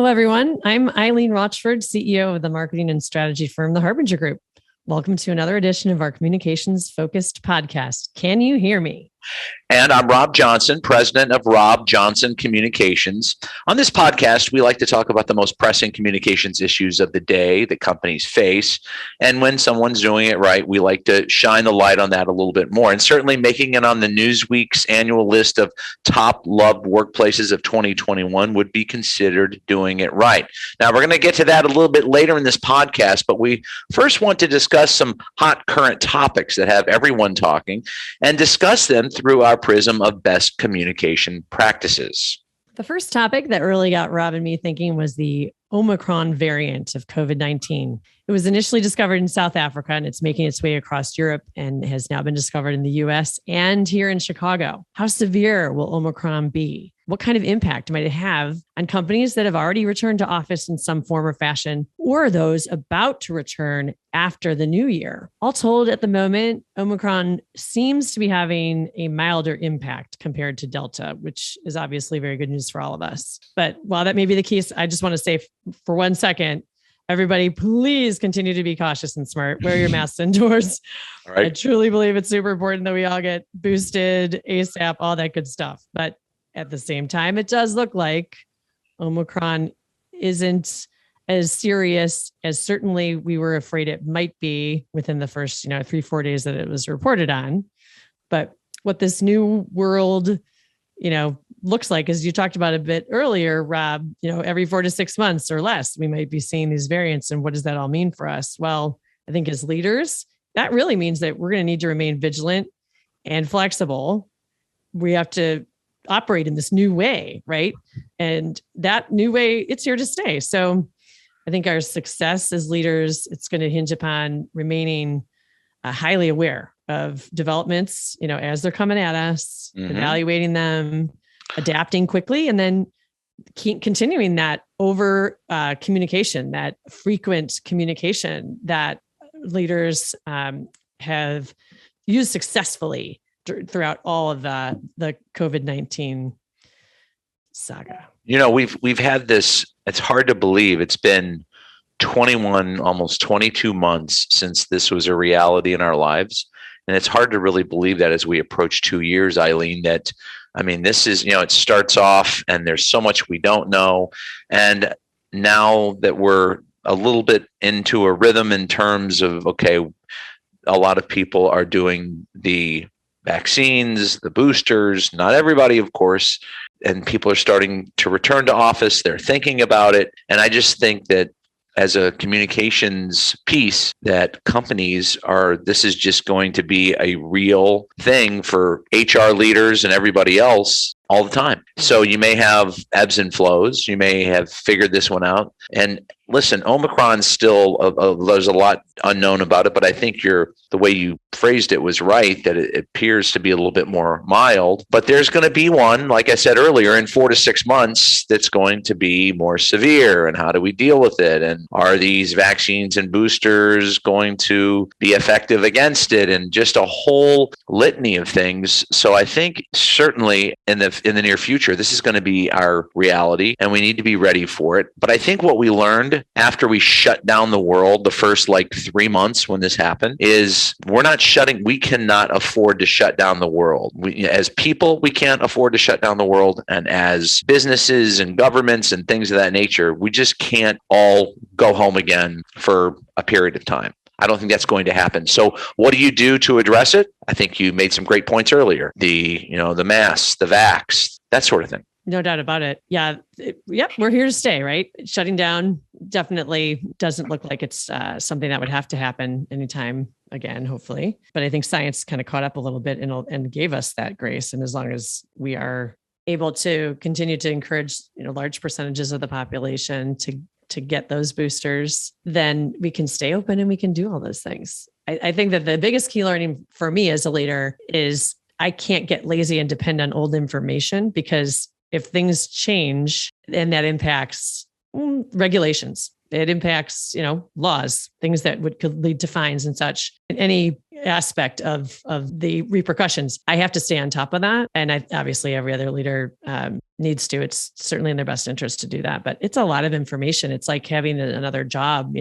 everyone. I'm Eileen Rochford, CEO of the marketing and strategy firm, The Harbinger Group. Welcome to another edition of our communications-focused podcast. Can you hear me? And I'm Rob Johnson, president of Rob Johnson Communications. On this podcast, we like to talk about the most pressing communications issues of the day that companies face. And when someone's doing it right, we like to shine the light on that a little bit more. And certainly making it on the Newsweek's annual list of top loved workplaces of 2021 would be considered doing it right. Now, we're going to get to that a little bit later in this podcast, but we first want to discuss some hot current topics that have everyone talking and discuss them through our prism of best communication practices. The first topic that really got Rob and me thinking was the Omicron variant of COVID-19. It was initially discovered in South Africa, and it's making its way across Europe and has now been discovered in the US and here in Chicago. How severe will Omicron be? What kind of impact might it have on companies that have already returned to office in some form or fashion, or those about to return after the new year? All told, at the moment, Omicron seems to be having a milder impact compared to Delta, which is obviously very good news for all of us. But while that may be the case, I just want to say for 1 second, everybody, please continue to be cautious and smart. Wear your masks indoors. All right. I truly believe it's super important that we all get boosted ASAP, all that good stuff. But at the same time, it does look like Omicron isn't as serious as certainly we were afraid it might be within the first, 3-4 days that it was reported on. But what this new world, looks like, as you talked about a bit earlier, Rob, every 4 to 6 months or less, we might be seeing these variants. And what does that all mean for us? Well, I think as leaders, that really means that we're going to need to remain vigilant and flexible. We have to operate in this new way, right? And that new way, it's here to stay. So I think our success as leaders, it's going to hinge upon remaining highly aware of developments, as they're coming at us, evaluating them, adapting quickly, and then keep continuing that over communication, that frequent communication that leaders have used successfully throughout all of the COVID-19 saga. We've had this, it's hard to believe. It's been 21, almost 22 months since this was a reality in our lives. And it's hard to really believe that as we approach 2 years, Eileen, this is, it starts off and there's so much we don't know. And now that we're a little bit into a rhythm in terms of, okay, a lot of people are doing the vaccines, the boosters, not everybody, of course, and people are starting to return to office. They're thinking about it. And I just think that as a communications piece, that this is just going to be a real thing for HR leaders and everybody else all the time. So you may have ebbs and flows. You may have figured this one out. And listen, Omicron still, there's a lot unknown about it, but I think the way you phrased it was right, that it appears to be a little bit more mild. But there's going to be one, like I said earlier, in 4 to 6 months that's going to be more severe. And how do we deal with it? And are these vaccines and boosters going to be effective against it? And just a whole litany of things. So I think certainly in the near future, this is going to be our reality, and we need to be ready for it. But I think what we learned after we shut down the world, the first 3 months when this happened, is we cannot afford to shut down the world. As people, we can't afford to shut down the world. And as businesses and governments and things of that nature, we just can't all go home again for a period of time. I don't think that's going to happen. So what do you do to address it? I think you made some great points earlier. The masks, the vax, that sort of thing. No doubt about it. Yeah. We're here to stay, right? Shutting down definitely doesn't look like it's something that would have to happen anytime again, hopefully. But I think science kind of caught up a little bit and gave us that grace. And as long as we are able to continue to encourage, large percentages of the population to get those boosters, then we can stay open and we can do all those things. I think that the biggest key learning for me as a leader is I can't get lazy and depend on old information, because if things change, then that impacts regulations. It impacts, laws, things that could lead to fines and such in any aspect of the repercussions. I have to stay on top of that. And obviously every other leader needs to. It's certainly in their best interest to do that. But it's a lot of information. It's like having another job,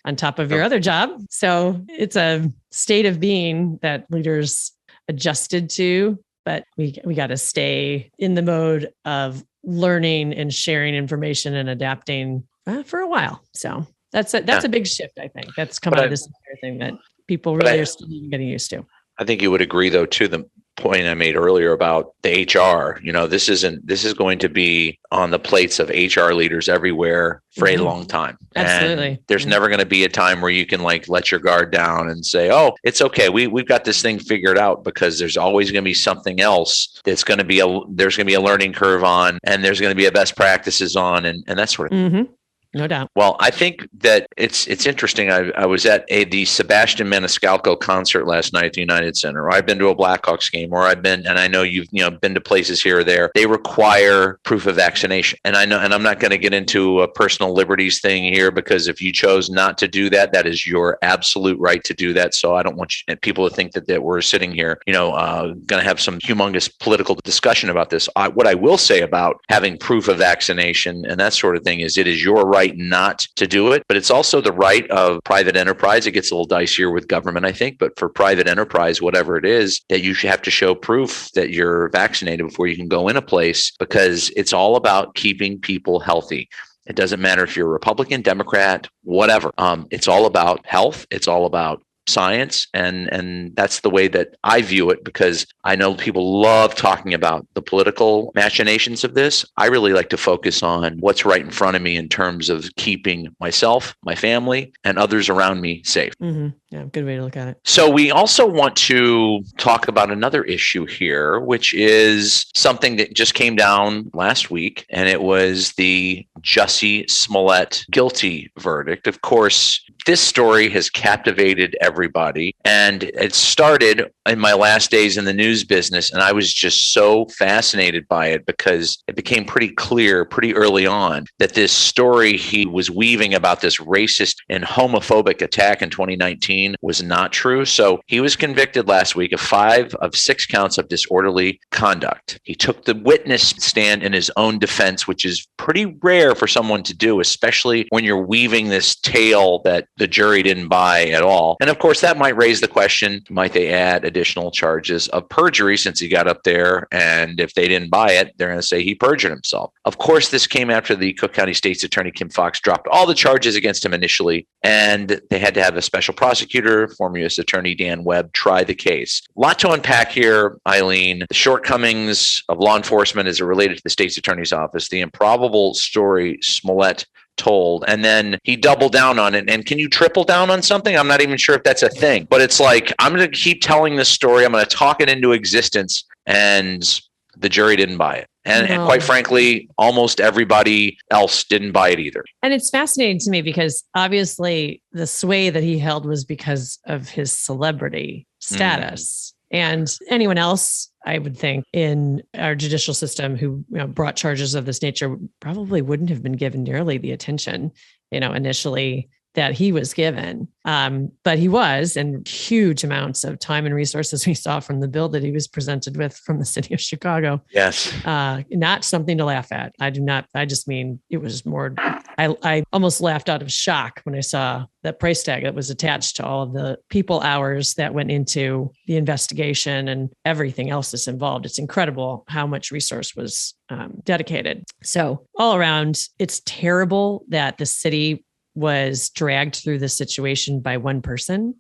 on top of your other job. So it's a state of being that leaders adjusted to, but we got to stay in the mode of learning and sharing information and adapting for a while. So that's a big shift, I think. That's come out of this entire thing that people really are still getting used to. I think you would agree, though, to the point I made earlier about the HR. This is going to be on the plates of HR leaders everywhere for a long time. Absolutely. And there's never going to be a time where you can let your guard down and say, oh, it's okay. We've got this thing figured out, because there's always going to be something else that's going to be there's going to be a learning curve on, and there's going to be a best practices on, and that sort of thing. Mm-hmm. No doubt. Well, I think that it's interesting. I was at the Sebastian Maniscalco concert last night at the United Center. Or I've been to a Blackhawks game, or and I know you've been to places here or there. They require proof of vaccination, and I know, and I'm not going to get into a personal liberties thing here, because if you chose not to do that, that is your absolute right to do that. So I don't want people to think that we're sitting here, going to have some humongous political discussion about this. What I will say about having proof of vaccination and that sort of thing is, it is your right not to do it, but it's also the right of private enterprise. It gets a little dicier with government, I think, but for private enterprise, whatever it is, that you should have to show proof that you're vaccinated before you can go in a place, because it's all about keeping people healthy. It doesn't matter if you're a Republican, Democrat, whatever. It's all about health. It's all about science. And that's the way that I view it, because I know people love talking about the political machinations of this. I really like to focus on what's right in front of me in terms of keeping myself, my family, and others around me safe. Mm-hmm. Yeah, good way to look at it. So we also want to talk about another issue here, which is something that just came down last week, and it was the Jussie Smollett guilty verdict. Of course, this story has captivated everybody, and it started in my last days in the news business, and I was just so fascinated by it, because it became pretty clear pretty early on that this story he was weaving about this racist and homophobic attack in 2019 was not true. So he was convicted last week of 5 of 6 counts of disorderly conduct. He took the witness stand in his own defense, which is pretty rare for someone to do, especially when you're weaving this tale that the jury didn't buy at all. And of course, that might raise the question, might they add additional charges of perjury since he got up there? And if they didn't buy it, they're going to say he perjured himself. Of course, this came after the Cook County State's Attorney Kim Foxx dropped all the charges against him initially, and they had to have a special prosecutor, former U.S. Attorney Dan Webb, try the case. A lot to unpack here, Eileen. The shortcomings of law enforcement as it related to the state's attorney's office, the improbable story Smollett told, and then he doubled down on it. And can you triple down on something? I'm not even sure if that's a thing, but it's like, I'm going to keep telling this story. I'm going to talk it into existence, and the jury didn't buy it. And quite frankly, almost everybody else didn't buy it either. And it's fascinating to me, because obviously the sway that he held was because of his celebrity status. And anyone else, I would think, in our judicial system who brought charges of this nature probably wouldn't have been given nearly the attention, initially that he was given. But he was, and huge amounts of time and resources we saw from the bill that he was presented with from the city of Chicago. Yes. Not something to laugh at. I just mean it was more, I almost laughed out of shock when I saw that price tag that was attached to all of the people hours that went into the investigation and everything else that's involved. It's incredible how much resource was dedicated. So all around, it's terrible that the city was dragged through this situation by one person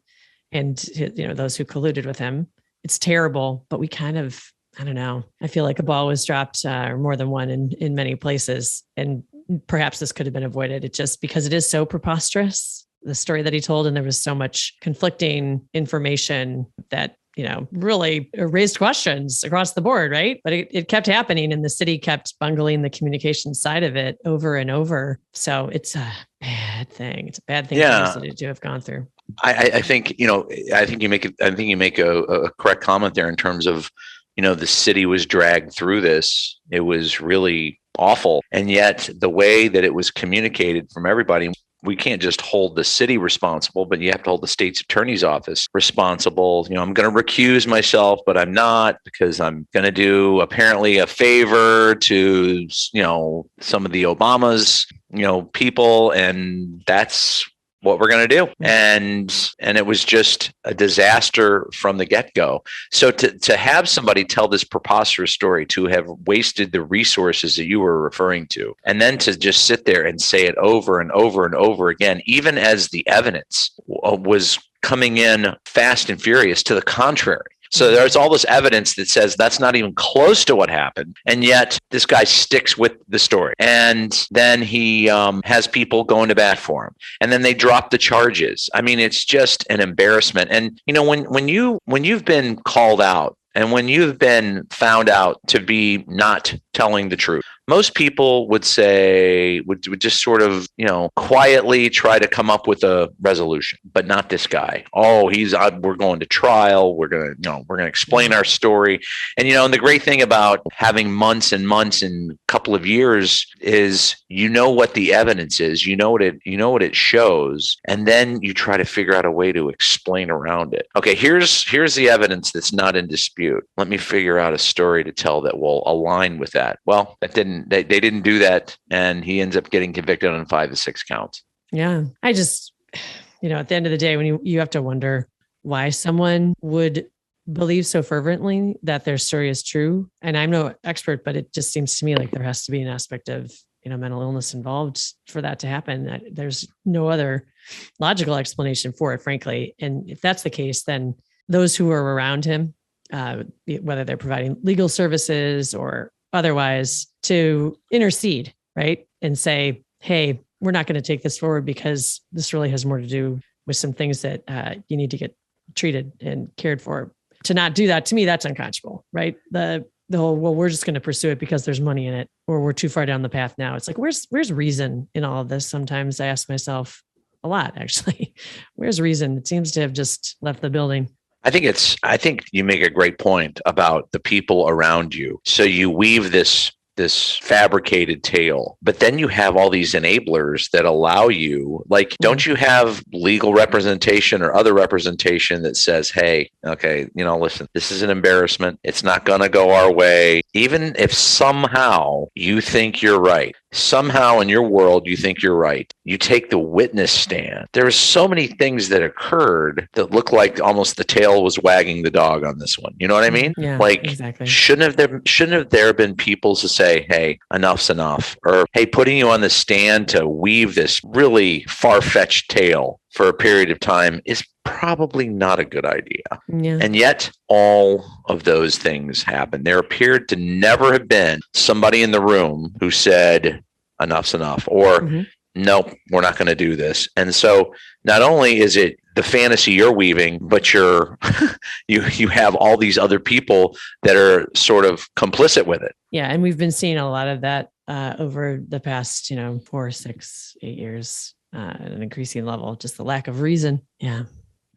and, those who colluded with him. It's terrible, but we kind of, I don't know. I feel like a ball was dropped, or more than one in many places. And perhaps this could have been avoided. It just, because it is so preposterous, the story that he told, and there was so much conflicting information that, really raised questions across the board, right? But it kept happening, and the city kept bungling the communication side of it over and over. So it's a bad thing. It's a bad thing for the city to have gone through. I think, I think you make a correct comment there in terms of, the city was dragged through this. It was really awful. And yet the way that it was communicated from everybody, we can't just hold the city responsible, but you have to hold the state's attorney's office responsible. I'm going to recuse myself, but I'm not, because I'm going to do apparently a favor to, some of the Obama's, people. And that's what we're going to do. And it was just a disaster from the get-go. So to have somebody tell this preposterous story, to have wasted the resources that you were referring to, and then to just sit there and say it over and over and over again, even as the evidence was coming in fast and furious to the contrary. So there's all this evidence that says that's not even close to what happened. And yet this guy sticks with the story. And then he has people going to bat for him. And then they drop the charges. I mean, it's just an embarrassment. And, when you've been called out, and when you've been found out to be not telling the truth, most people would just sort of, quietly try to come up with a resolution, but not this guy. Oh, we're going to trial. We're going to explain our story. And, and the great thing about having months and months and a couple of years is, what the evidence is, what it shows. And then you try to figure out a way to explain around it. Okay, here's the evidence that's not in dispute. Let me figure out a story to tell that will align with that. Well, they didn't do that, and he ends up getting convicted on 5 to 6 counts. Yeah. I just, at the end of the day, when you have to wonder why someone would believe so fervently that their story is true. And I'm no expert, but it just seems to me like there has to be an aspect of, mental illness involved for that to happen. There's no other logical explanation for it, frankly. And if that's the case, then those who are around him, whether they're providing legal services or otherwise, to intercede, right? And say, hey, we're not going to take this forward because this really has more to do with some things that you need to get treated and cared for. To not do that, to me, that's unconscionable, right? The whole, well, we're just going to pursue it because there's money in it, or we're too far down the path now. It's like, where's reason in all of this? Sometimes I ask myself a lot, actually, where's reason? It seems to have just left the building. I think you make a great point about the people around you. So you weave this fabricated tale, but then you have all these enablers that allow you, like, don't you have legal representation or other representation that says, hey, okay, listen, this is an embarrassment. It's not going to go our way. Even if somehow you think you're right, somehow in your world, you think you're right, you take the witness stand. There are so many things that occurred that look like almost the tail was wagging the dog on this one. You know what I mean? Yeah, like, exactly. Shouldn't have there been people to say, hey, enough's enough, or hey, putting you on the stand to weave this really far-fetched tale for a period of time is probably not a good idea. Yeah. And yet all of those things happened. There appeared to never have been somebody in the room who said enough's enough, or nope, we're not going to do this. And so not only is it the fantasy you're weaving, but you have all these other people that are sort of complicit with it. Yeah. And we've been seeing a lot of that over the past, 4, 6, 8 years at an increasing level, just the lack of reason. Yeah.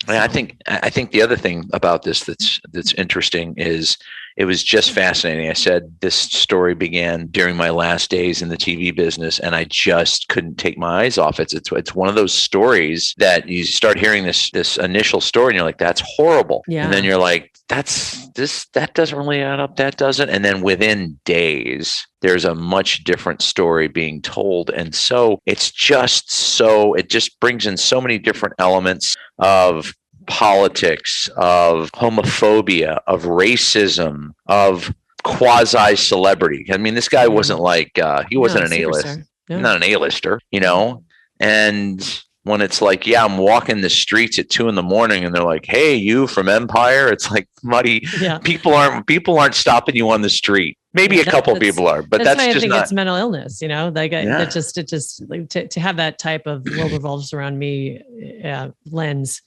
So. I think the other thing about this that's interesting is it was just fascinating. I said this story began during my last days in the TV business, and I just couldn't take my eyes off it. It's one of those stories that you start hearing this initial story, and you're like, "That's horrible," and then you're like, that doesn't really add up. That doesn't. And then within days, there's a much different story being told. And so it just brings in so many different elements of politics, of homophobia, of racism, of quasi-celebrity. I mean, this guy wasn't like, he wasn't an A-list, not an A-lister, and when it's like, yeah, I'm walking the streets at 2 a.m. and they're like, hey, you from Empire? It's like, muddy. Yeah. People aren't stopping you on the street. Maybe a couple people are, but that's just not. It's mental illness, like it just like, to have that type of world revolves around me lens.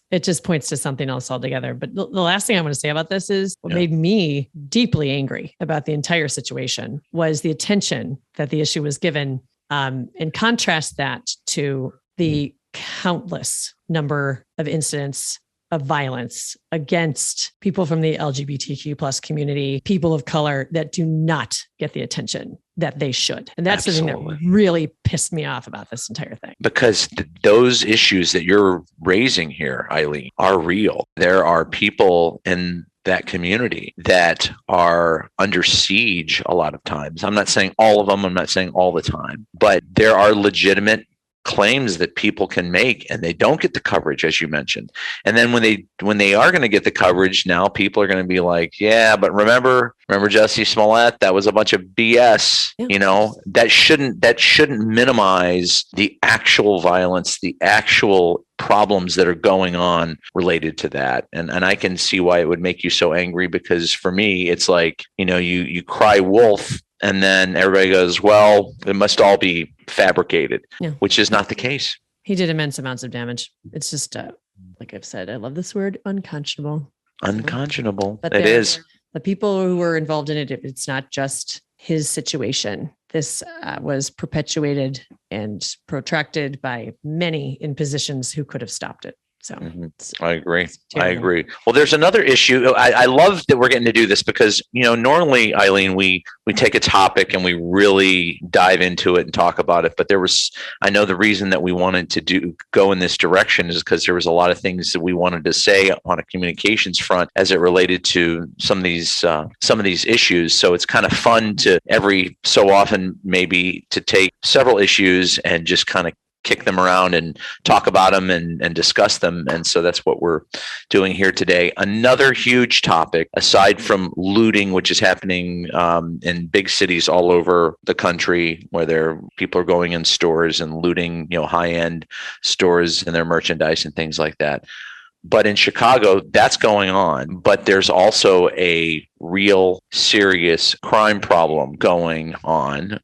It just points to something else altogether. But the last thing I want to say about this is what made me deeply angry about the entire situation was the attention that the issue was given, and contrast that to the countless number of incidents of violence against people from the LGBTQ plus community, people of color that do not get the attention that they should. And that's Absolutely. the thing that really pissed me off about this entire thing. Because those issues that you're raising here, Eileen, are real. There are people in that community that are under siege a lot of times. I'm not saying all of them, I'm not saying all the time, but there are legitimate claims that people can make and they don't get the coverage, as you mentioned. And then when they are going to get the coverage, now people are going to be like, yeah, but remember Jussie Smollett, that was a bunch of BS. Yeah. That shouldn't minimize the actual violence, the actual problems that are going on related to that. And I can see why it would make you so angry, because for me, it's like, you cry wolf, and then everybody goes, well, it must all be fabricated, which is not the case. He did immense amounts of damage. It's just, like I've said, I love this word, unconscionable. Unconscionable. But it is. The people who were involved in it, it's not just his situation. This was perpetuated and protracted by many in positions who could have stopped it. So I agree. Well, there's another issue. I love that we're getting to do this because, normally, Eileen, we take a topic and we really dive into it and talk about it. But I know the reason that we wanted to go in this direction is because there was a lot of things that we wanted to say on a communications front as it related to some of these issues. So it's kind of fun to every so often maybe to take several issues and just kind of kick them around and talk about them and discuss them. And so that's what we're doing here today. Another huge topic, aside from looting, which is happening in big cities all over the country, where people are going in stores and looting, high-end stores and their merchandise and things like that. But in Chicago, that's going on. But there's also a real serious crime problem going on.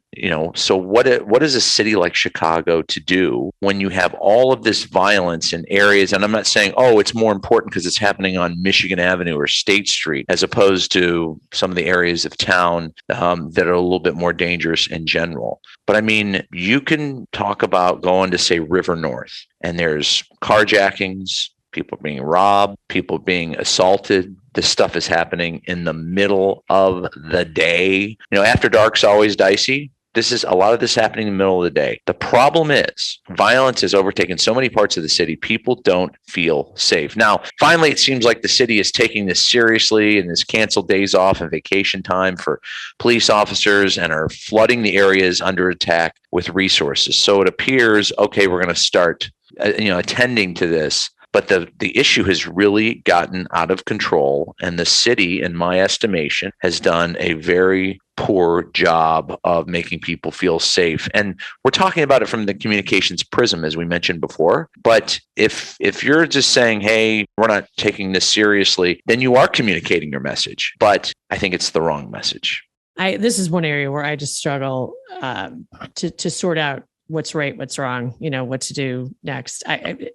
So what is a city like Chicago to do when you have all of this violence in areas? And I'm not saying, it's more important because it's happening on Michigan Avenue or State Street, as opposed to some of the areas of town that are a little bit more dangerous in general. But I mean, you can talk about going to, say, River North, and there's carjackings, people being robbed, people being assaulted. This stuff is happening in the middle of the day. After dark's always dicey. A lot of this happening in the middle of the day. The problem is violence has overtaken so many parts of the city. People don't feel safe. Now, finally, it seems like the city is taking this seriously and has canceled days off and vacation time for police officers and are flooding the areas under attack with resources. So it appears, okay, we're going to start, attending to this. But the issue has really gotten out of control, and the city, in my estimation, has done a very poor job of making people feel safe. And we're talking about it from the communications prism, as we mentioned before. But if you're just saying, hey, we're not taking this seriously, then you are communicating your message. But I think it's the wrong message. This is one area where I just struggle to sort out what's right, what's wrong, what to do next.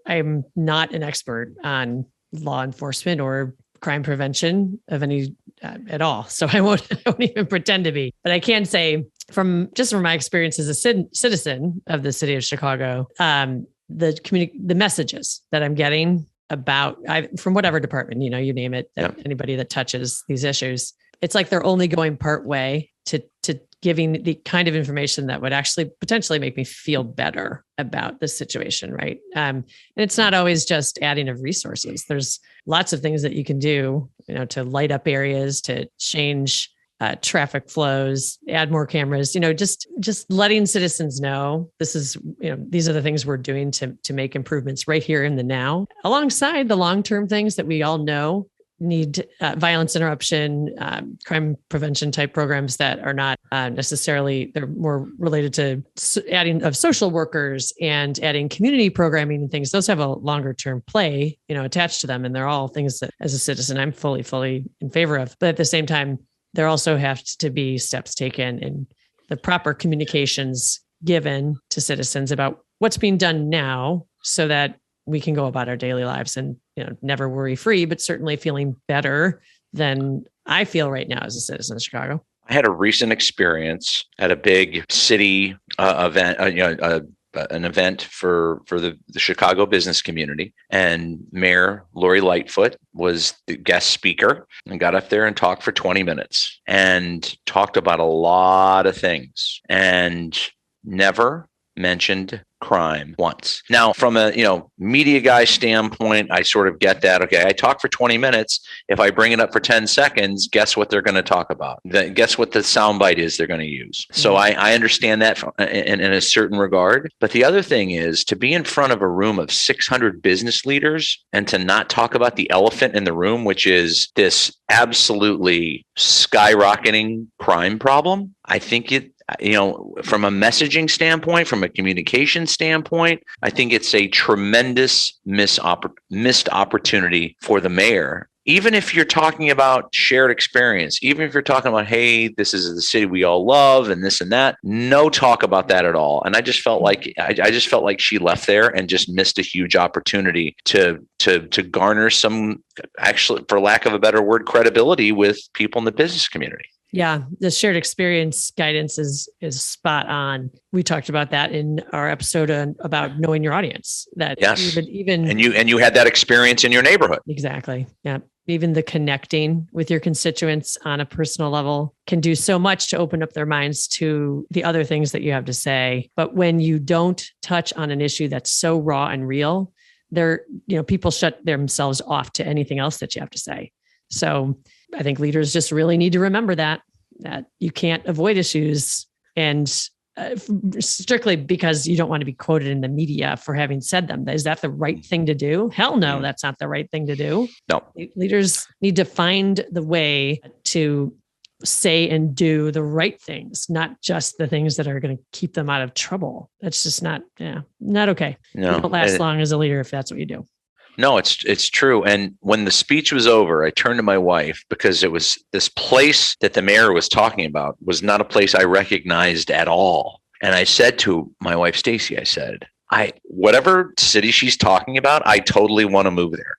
I'm not an expert on law enforcement or crime prevention of any at all. So I won't even pretend to be, but I can say from my experience as a citizen of the city of Chicago, the messages that I'm getting from whatever department, you name it, anybody that touches these issues, it's like they're only going part way to giving the kind of information that would actually potentially make me feel better about the situation, right? And it's not always just adding of resources. There's lots of things that you can do, to light up areas, to change traffic flows, add more cameras, just letting citizens know this is, these are the things we're doing to make improvements right here in the now, alongside the long-term things that we all know need violence interruption, crime prevention type programs that are not necessarily, they're more related to adding of social workers and adding community programming and things. Those have a longer term play, attached to them. And they're all things that as a citizen, I'm fully in favor of. But at the same time, there also have to be steps taken and the proper communications given to citizens about what's being done now so that we can go about our daily lives and, never worry free, but certainly feeling better than I feel right now as a citizen of Chicago. I had a recent experience at a big city event, a an event for the Chicago business community, and Mayor Lori Lightfoot was the guest speaker and got up there and talked for 20 minutes and talked about a lot of things and never mentioned crime once. Now, from a media guy standpoint, I sort of get that. Okay, I talk for 20 minutes. If I bring it up for 10 seconds, guess what they're going to talk about? Guess what the soundbite is they're going to use. So I understand that in a certain regard. But the other thing is to be in front of a room of 600 business leaders and to not talk about the elephant in the room, which is this absolutely skyrocketing crime problem. I think from a messaging standpoint, from a communication standpoint, I think it's a tremendous missed opportunity for the mayor. Even if you're talking about shared experience, even if you're talking about, hey, this is the city we all love and this and that, no talk about that at all. And I just felt like she left there and just missed a huge opportunity to garner some, actually, for lack of a better word, credibility with people in the business community. Yeah, the shared experience guidance is spot on. We talked about that in our episode about knowing your audience. That yes, even and you had that experience in your neighborhood. Exactly. Yeah, even the connecting with your constituents on a personal level can do so much to open up their minds to the other things that you have to say. But when you don't touch on an issue that's so raw and real, people shut themselves off to anything else that you have to say. So I think leaders just really need to remember that you can't avoid issues and strictly because you don't want to be quoted in the media for having said them. Is that the right thing to do? Hell no, that's not the right thing to do. No. Leaders need to find the way to say and do the right things, not just the things that are going to keep them out of trouble. That's just not okay. No. You don't last long as a leader if that's what you do. No, it's true. And when the speech was over, I turned to my wife because it was this place that the mayor was talking about was not a place I recognized at all. And I said to my wife, Stacy, I said, whatever city she's talking about, I totally want to move there.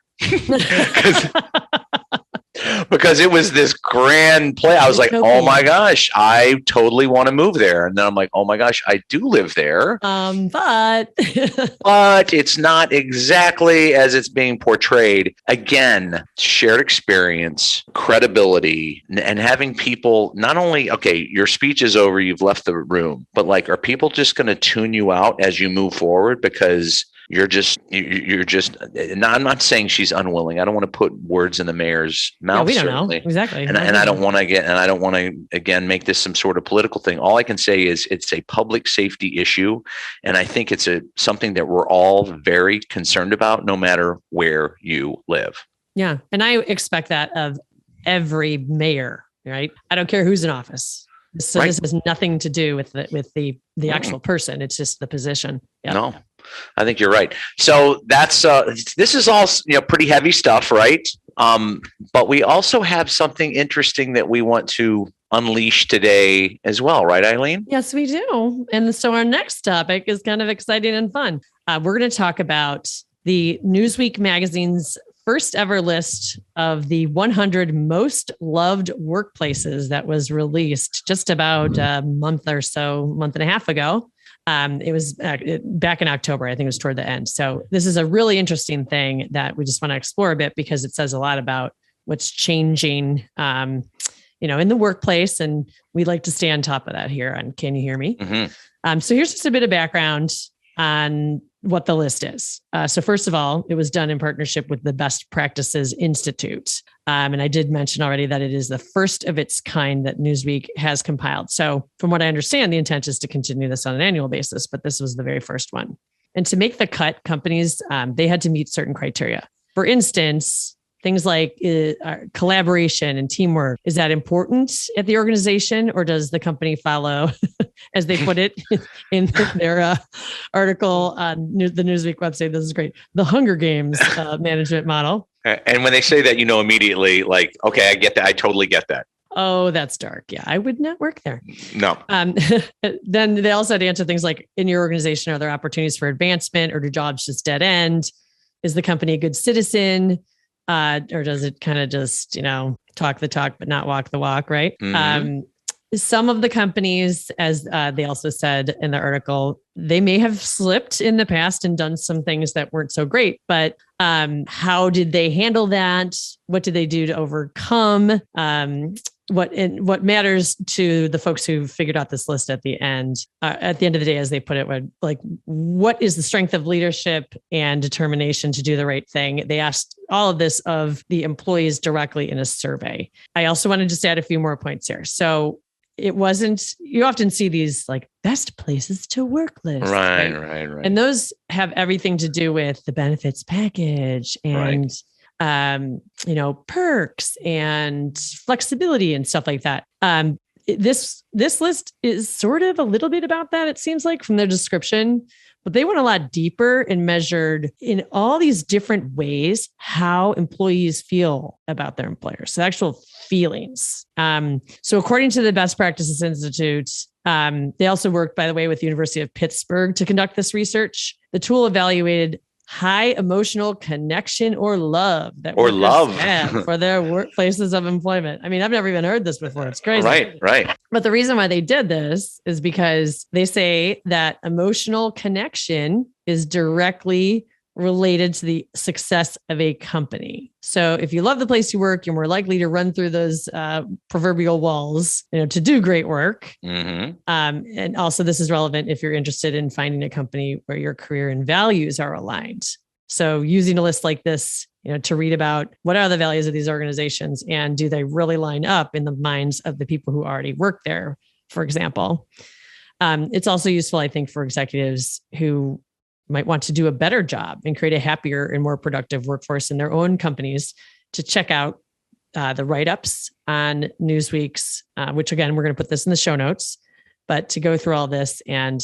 Because it was this grand play. I was like, oh my gosh, I totally want to move there. And then I'm like, oh my gosh, I do live there. But it's not exactly as it's being portrayed. Again, shared experience, credibility, and having people not only, okay, your speech is over, you've left the room, but like, are people just going to tune you out as you move forward because you're just, I'm not saying she's unwilling. I don't want to put words in the mayor's mouth. We don't know. Exactly. And I don't want to again, make this some sort of political thing. All I can say is it's a public safety issue. And I think it's something that we're all very concerned about, no matter where you live. Yeah. And I expect that of every mayor, right? I don't care who's in office. So This has nothing to do with the actual person. It's just the position. Yep. No. I think you're right. So that's this is all pretty heavy stuff, right? But we also have something interesting that we want to unleash today as well, right, Eileen? Yes, we do. And so our next topic is kind of exciting and fun. We're going to talk about the Newsweek magazine's first ever list of the 100 most loved workplaces that was released just about a month and a half ago. It was back in October. I think it was toward the end. So this is a really interesting thing that we just want to explore a bit because it says a lot about what's changing, in the workplace. And we like to stay on top of that here on Can You Hear Me? Mm-hmm. So here's just a bit of background on what the list is. So first of all, it was done in partnership with the Best Practices Institute. And I did mention already that it is the first of its kind that Newsweek has compiled. So from what I understand, the intent is to continue this on an annual basis, but this was the very first one. And to make the cut, companies, they had to meet certain criteria. For instance, things like collaboration and teamwork. Is that important at the organization, or does the company follow, as they put it in their article on the Newsweek website? This is great. The Hunger Games management model. And when they say that, immediately like, okay, I get that. I totally get that. Oh, that's dark. Yeah, I would not work there. No. Then they also had to answer things like, in your organization, are there opportunities for advancement, or do jobs just dead end? Is the company a good citizen? Or does it kind of just, talk the talk, but not walk the walk, right? Mm-hmm. some of the companies, as they also said in the article, they may have slipped in the past and done some things that weren't so great, but how did they handle that? What did they do to overcome? What matters to the folks who figured out this list at the end of the day, as they put it, like, what is the strength of leadership and determination to do the right thing? They asked all of this of the employees directly in a survey. I also wanted to just add a few more points here. So it wasn't, you often see these like best places to work lists. Right. And those have everything to do with the benefits package and perks and flexibility and stuff like that. This list is sort of a little bit about that, it seems like, from their description, but they went a lot deeper and measured in all these different ways how employees feel about their employers. So actual feelings. So according to the Best Practices Institute, they also worked, by the way, with the University of Pittsburgh to conduct this research. The tool evaluated high emotional connection or love that workers have for their workplaces of employment. I mean, I've never even heard this before. It's crazy. Right. But the reason why they did this is because they say that emotional connection is directly related to the success of a company. So if you love the place you work, you're more likely to run through those proverbial walls, to do great work. Mm-hmm. And also this is relevant if you're interested in finding a company where your career and values are aligned. So using a list like this, to read about what are the values of these organizations and do they really line up in the minds of the people who already work there, for example. It's also useful, I think, for executives who might want to do a better job and create a happier and more productive workforce in their own companies to check out the write-ups on Newsweek's, which again, we're going to put this in the show notes, but to go through all this and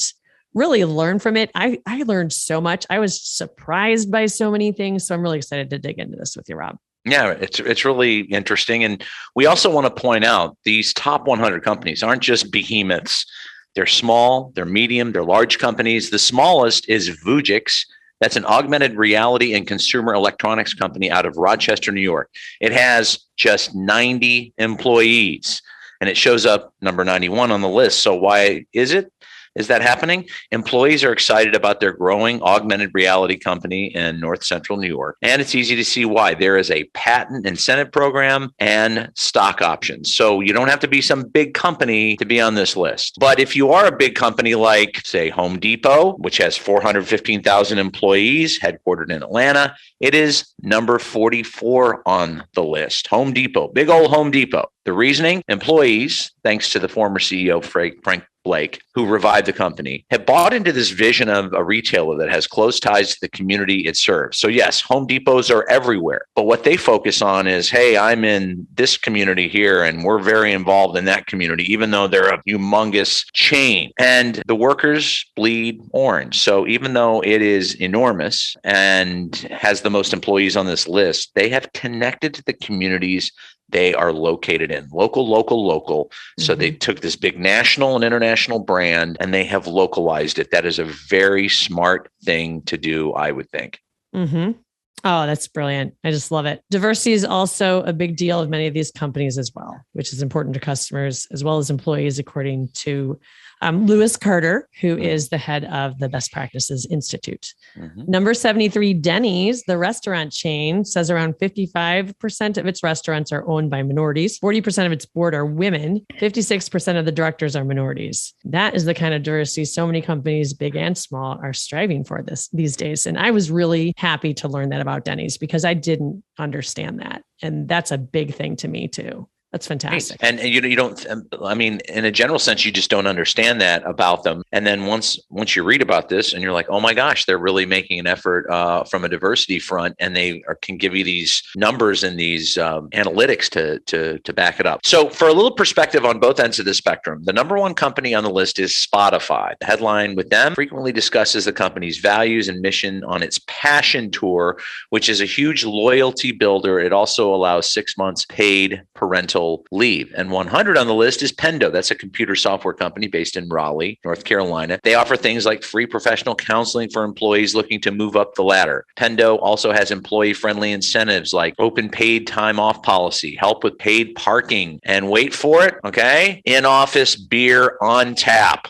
really learn from it. I learned so much. I was surprised by so many things. So I'm really excited to dig into this with you, Rob. Yeah, it's really interesting. And we also want to point out these top 100 companies aren't just behemoths. They're small, they're medium, they're large companies. The smallest is Vujix. That's an augmented reality and consumer electronics company out of Rochester, New York. It has just 90 employees, and it shows up number 91 on the list. So why is that happening? Employees are excited about their growing augmented reality company in North Central New York. And it's easy to see why. There is a patent incentive program and stock options. So you don't have to be some big company to be on this list. But if you are a big company like, say, Home Depot, which has 415,000 employees, headquartered in Atlanta, it is number 44 on the list. Home Depot, big old Home Depot. The reasoning, employees, thanks to the former CEO, Frank Blake, who revived the company, have bought into this vision of a retailer that has close ties to the community it serves. So yes, Home Depots are everywhere, but what they focus on is, hey, I'm in this community here and we're very involved in that community, even though they're a humongous chain. And the workers bleed orange. So even though it is enormous and has the most employees on this list, they have connected to the communities they are located in. Local. So they took this big national and international brand and they have localized it. That is a very smart thing to do, I would think. Mm-hmm. Oh, that's brilliant. I just love it. Diversity is also a big deal of many of these companies as well, which is important to customers as well as employees, according to Lewis Carter, who is the head of the Best Practices Institute. Mm-hmm. Number 73, Denny's, the restaurant chain, says around 55% of its restaurants are owned by minorities. 40% of its board are women. 56% of the directors are minorities. That is the kind of diversity so many companies, big and small, are striving for these days. And I was really happy to learn that about Denny's because I didn't understand that. And that's a big thing to me too. That's fantastic. And you don't, I mean, in a general sense, you just don't understand that about them. And then once you read about this and you're like, oh my gosh, they're really making an effort from a diversity front, and they can give you these numbers and these analytics to back it up. So for a little perspective on both ends of the spectrum, the number one company on the list is Spotify. The headline with them frequently discusses the company's values and mission on its Passion Tour, which is a huge loyalty builder. It also allows 6 months paid parental parental leave. And 100 on the list is Pendo. That's a computer software company based in Raleigh, North Carolina. They offer things like free professional counseling for employees looking to move up the ladder. Pendo also has employee-friendly incentives like open paid time off policy, help with paid parking, and wait for it, okay? In-office beer on tap.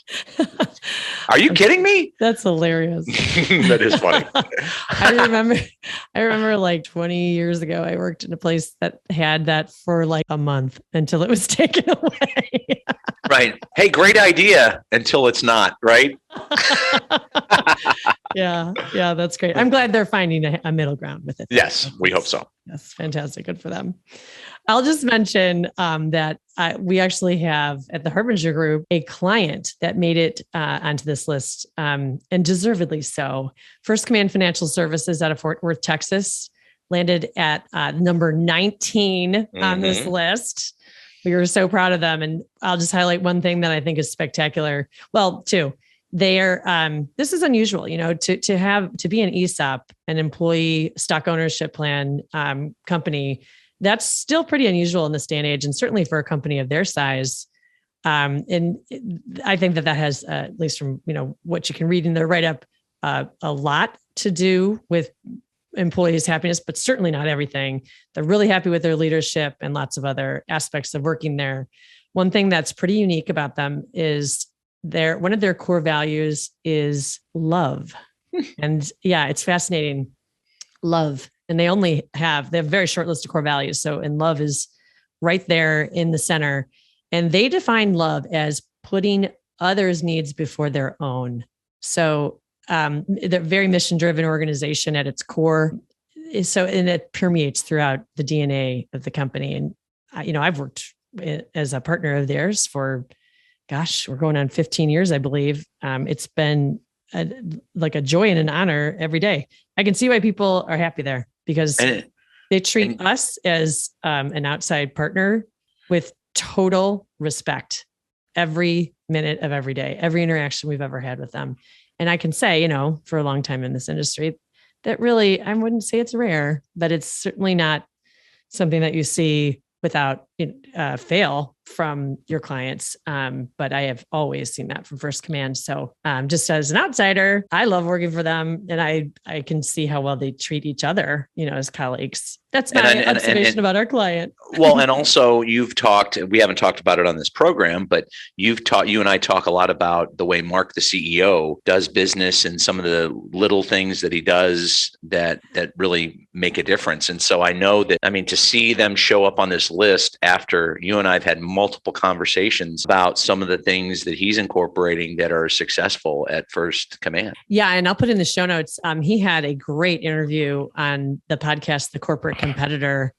Are you kidding me? That's hilarious. That is funny. I remember like 20 years ago, I worked in a place that had that for like a month until it was taken away. Right. Hey, great idea until it's not, right? Yeah, that's great. I'm glad they're finding a middle ground with it. Yes, we hope so. That's fantastic. Good for them. I'll just mention that we actually have at the Harbinger Group a client that made it onto this list, and deservedly so. First Command Financial Services out of Fort Worth, Texas, landed at number 19 on this list. We were so proud of them. And I'll just highlight one thing that I think is spectacular. Well, two. This is unusual, to be an ESOP, an employee stock ownership plan company. That's still pretty unusual in this day and age, and certainly for a company of their size. And I think that has, at least from what you can read in their write-up, a lot to do with employees' happiness, but certainly not everything. They're really happy with their leadership and lots of other aspects of working there. One thing that's pretty unique about them is one of their core values is love. And yeah, it's fascinating. Love. And they have a very short list of core values. And love is right there in the center. And they define love as putting others' needs before their own. So they're a very mission-driven organization at its core. And it permeates throughout the DNA of the company. And, I've worked as a partner of theirs for, we're going on 15 years, I believe. It's been like a joy and an honor every day. I can see why people are happy there because they treat us as an outside partner with total respect every minute of every day, every interaction we've ever had with them. And I can say, for a long time in this industry, that really, I wouldn't say it's rare, but it's certainly not something that you see without fail from your clients. But I have always seen that from First Command. So just as an outsider, I love working for them, and I can see how well they treat each other, as colleagues. That's my observation about our client. Well, and also you've talked, we haven't talked about it on this program, but you and I talk a lot about the way Mark, the CEO, does business and some of the little things that he does that really make a difference. And so I know that, to see them show up on this list after you and I have had multiple conversations about some of the things that he's incorporating that are successful at First Command. Yeah. And I'll put in the show notes. He had a great interview on the podcast, The Corporate Competitor,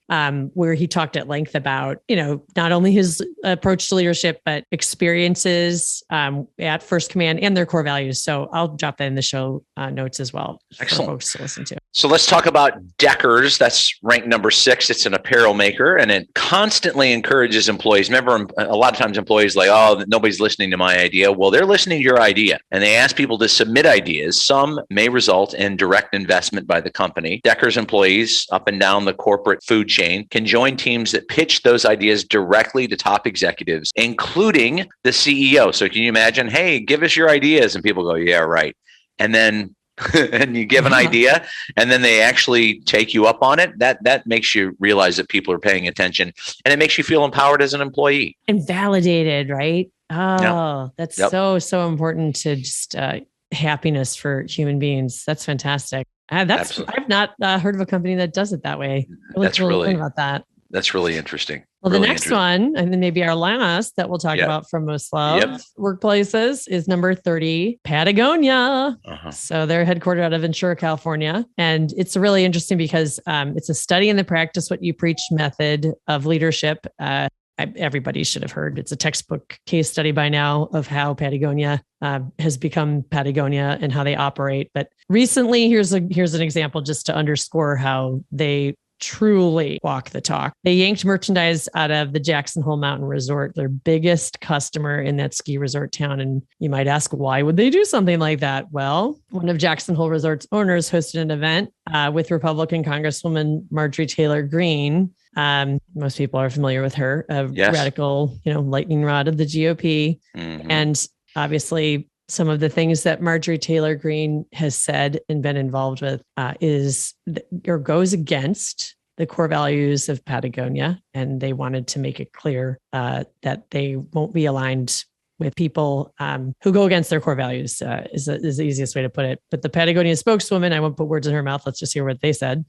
where he talked at length about, not only his approach to leadership, but experiences at First Command and their core values. So I'll drop that in the show notes as well. Excellent. For folks to listen to. So let's talk about Deckers. That's ranked number 6. It's an apparel maker, and it constantly encourages employees. Remember, a lot of times employees like, oh, nobody's listening to my idea. Well, they're listening to your idea, and they ask people to submit ideas. Some may result in direct investment by the company. Deckers employees up and down the corporate food chain can join teams that pitch those ideas directly to top executives, including the CEO. So can you imagine, hey, give us your ideas? And people go, yeah, right. And then and you give an idea and then they actually take you up on it. That makes you realize that people are paying attention, and it makes you feel empowered as an employee. And validated, right? Oh, that's so important to just happiness for human beings. That's fantastic. I've not heard of a company that does it that way. That's really about that. That's really interesting. Well, the next one, and then maybe our last that we'll talk about from Most Loved Workplaces is number 30, Patagonia. So they're headquartered out of Ventura, California. And it's really interesting because it's a study in the practice what you preach method of leadership. Everybody should have heard. It's a textbook case study by now of how Patagonia has become Patagonia and how they operate. But recently, here's an example just to underscore how they truly walk the talk. They yanked merchandise out of the Jackson Hole Mountain Resort, their biggest customer in that ski resort town. And you might ask, why would they do something like that? Well, one of Jackson Hole Resort's owners hosted an event with Republican Congresswoman Marjorie Taylor Greene Most people are familiar with her, a Yes. radical, lightning rod of the GOP. Mhm. And obviously some of the things that Marjorie Taylor Greene has said and been involved with goes against the core values of Patagonia. And they wanted to make it clear that they won't be aligned with people who go against their core values is the easiest way to put it. But the Patagonia spokeswoman, I won't put words in her mouth, let's just hear what they said,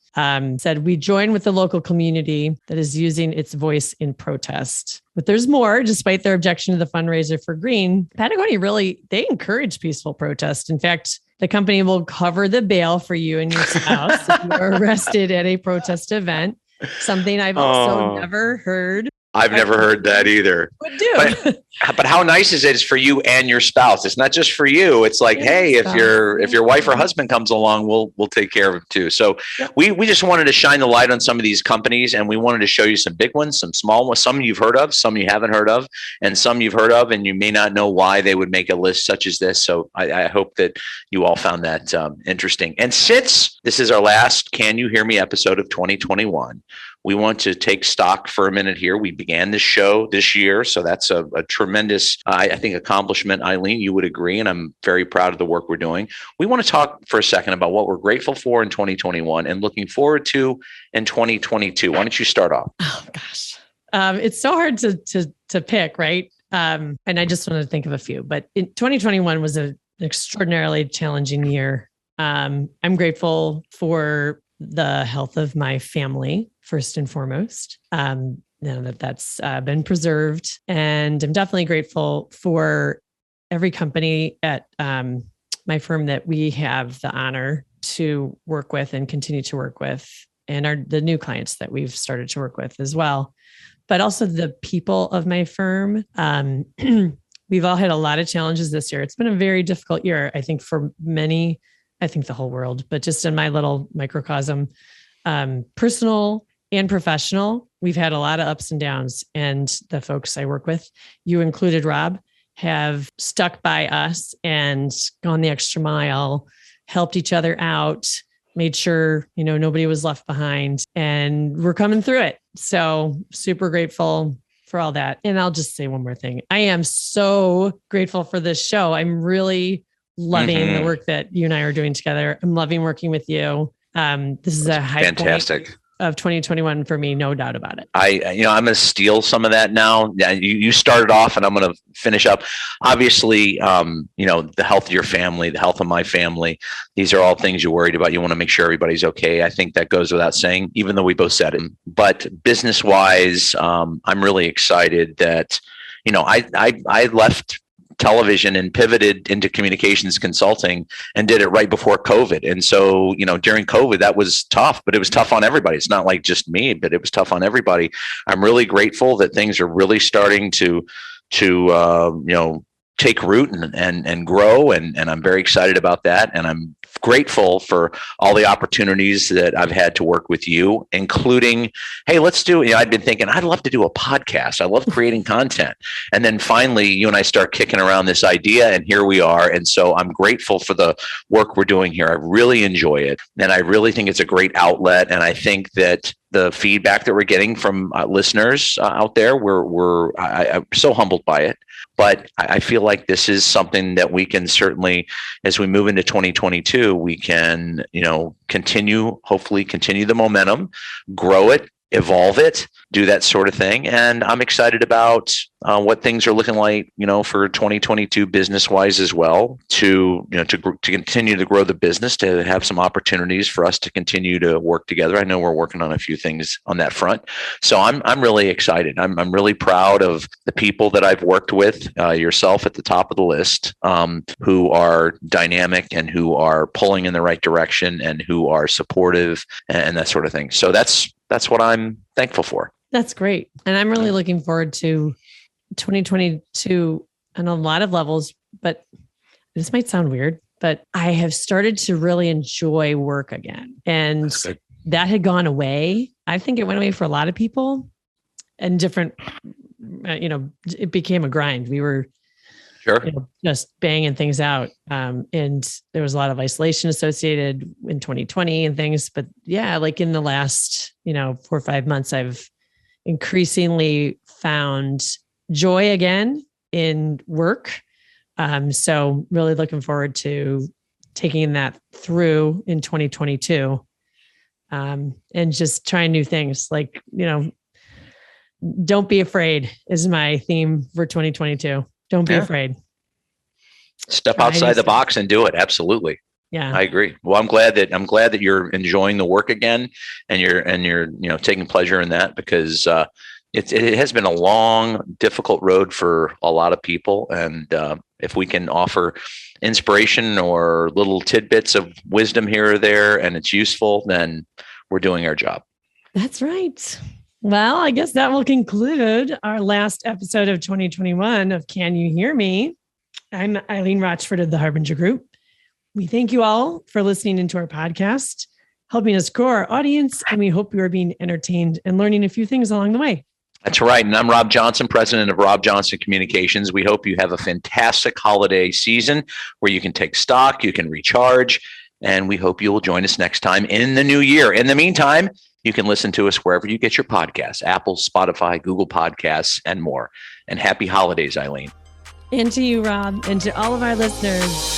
we join with the local community that is using its voice in protest. But there's more. Despite their objection to the fundraiser for Green, Patagonia they encourage peaceful protest. In fact, the company will cover the bail for you and your spouse if you are arrested at a protest event. Something I've also never heard. I've never heard that either. Would do. But how nice is it? It's for you and your spouse. It's not just for you. It's like, hey, if your wife or husband comes along, we'll take care of him too. So we just wanted to shine the light on some of these companies, and we wanted to show you some big ones, some small ones, some you've heard of, some you haven't heard of, and some you've heard of, and you may not know why they would make a list such as this. So I hope that you all found that interesting. And since this is our last Can You Hear Me episode of 2021, we want to take stock for a minute here. We began this show this year, so that's a tremendous, I think, accomplishment. Eileen, you would agree, and I'm very proud of the work we're doing. We want to talk for a second about what we're grateful for in 2021 and looking forward to in 2022. Why don't you start off? Oh, gosh. It's so hard to pick, right? And I just want to think of a few. But 2021 was an extraordinarily challenging year. I'm grateful for the health of my family, first and foremost. Now that's been preserved. And I'm definitely grateful for every company at my firm that we have the honor to work with and continue to work with, and the new clients that we've started to work with as well. But also the people of my firm. We've all had a lot of challenges this year. It's been a very difficult year, I think, for many, I think the whole world, but just in my little microcosm, personal and professional, we've had a lot of ups and downs. And the folks I work with, you included, Rob, have stuck by us and gone the extra mile, helped each other out, made sure, nobody was left behind, and we're coming through it. So super grateful for all that. And I'll just say one more thing. I am so grateful for this show. I'm really loving the work that you and I are doing together. I'm loving working with you. This is a high fantastic point of 2021 for me, no doubt about it. I'm going to steal some of that now. You started off, and I'm going to finish up. Obviously, the health of your family, the health of my family, these are all things you're worried about. You want to make sure everybody's okay. I think that goes without saying, even though we both said it. But business wise, I'm really excited that, I left television and pivoted into communications consulting and did it right before COVID. And so, during COVID, that was tough, but it was tough on everybody. It's not like just me, but it was tough on everybody. I'm really grateful that things are really starting to take root and grow. And I'm very excited about that. And I'm grateful for all the opportunities that I've had to work with you, including, hey, let's do, I'd been thinking, I'd love to do a podcast. I love creating content. And then finally, you and I start kicking around this idea, and here we are. And so I'm grateful for the work we're doing here. I really enjoy it. And I really think it's a great outlet. And I think that the feedback that we're getting from listeners out there, I'm so humbled by it. But I feel like this is something that we can certainly, as we move into 2022, we can, hopefully continue the momentum, grow it, evolve it, do that sort of thing. And I'm excited about what things are looking like, for 2022 business wise as well, to continue to grow the business, to have some opportunities for us to continue to work together. I know we're working on a few things on that front. So I'm really excited. I'm really proud of the people that I've worked with, yourself at the top of the list, who are dynamic and who are pulling in the right direction and who are supportive and that sort of thing. So that's what I'm thankful for. That's great. And I'm really looking forward to 2022 on a lot of levels, but this might sound weird, but I have started to really enjoy work again. And that had gone away. I think it went away for a lot of people, and different, it became a grind. We were just banging things out. And there was a lot of isolation associated in 2020 and things, but yeah, like in the last, 4 or 5 months, I've increasingly found joy again in work. So really looking forward to taking that through in 2022, and just trying new things. Like, don't be afraid is my theme for 2022. Don't be afraid. Step outside the box and do it. Absolutely. Yeah, I agree. Well, I'm glad that you're enjoying the work again, and you're taking pleasure in that, because it has been a long, difficult road for a lot of people. And if we can offer inspiration or little tidbits of wisdom here or there, and it's useful, then we're doing our job. That's right. Well, I guess that will conclude our last episode of 2021 of Can You Hear Me? I'm Eileen Rochford of the Harbinger Group. We thank you all for listening into our podcast, helping us grow our audience, and we hope you are being entertained and learning a few things along the way. That's right. And I'm Rob Johnson, president of Rob Johnson Communications. We hope you have a fantastic holiday season where you can take stock, you can recharge, and we hope you will join us next time in the new year. In the meantime, you can listen to us wherever you get your podcasts, Apple, Spotify, Google Podcasts, and more. And happy holidays, Eileen. And to you, Rob, and to all of our listeners.